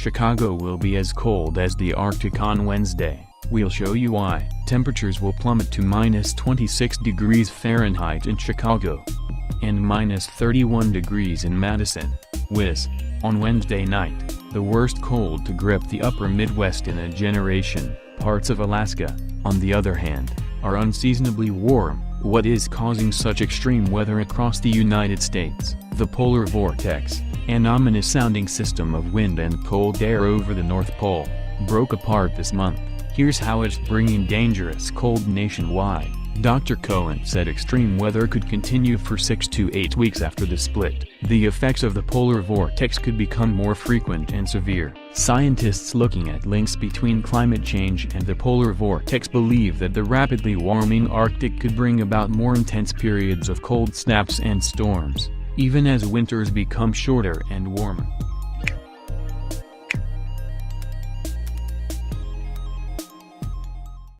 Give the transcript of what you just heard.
Chicago will be as cold as the Arctic on Wednesday. We'll show you why. Temperatures will plummet to -26 degrees Fahrenheit in Chicago and -31 degrees in Madison, Wis. On Wednesday night, the worst cold to grip the upper Midwest in a generation. Parts of Alaska, on the other hand, are unseasonably warm. What is causing such extreme weather across the United States? The polar vortex, an ominous-sounding system of wind and cold air over the North Pole, broke apart this month. Here's how it's bringing dangerous cold nationwide. Dr. Cohen said extreme weather could continue for 6 to 8 weeks after the split. The effects of the polar vortex could become more frequent and severe. Scientists looking at links between climate change and the polar vortex believe that the rapidly warming Arctic could bring about more intense periods of cold snaps and storms, even as winters become shorter and warmer.